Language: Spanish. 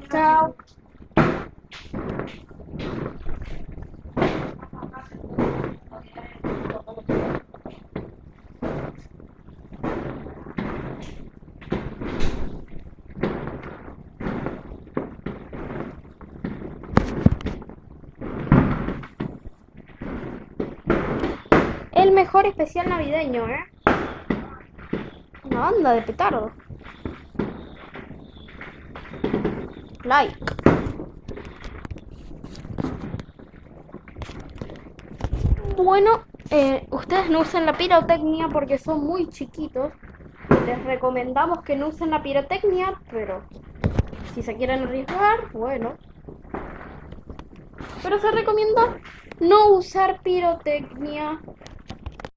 Chao. El mejor especial navideño, ¿eh? Una banda de petardos. Like. Bueno, ustedes no usen la pirotecnia porque son muy chiquitos. Les recomendamos que no usen la pirotecnia, pero si se quieren arriesgar, bueno. Pero se recomienda no usar pirotecnia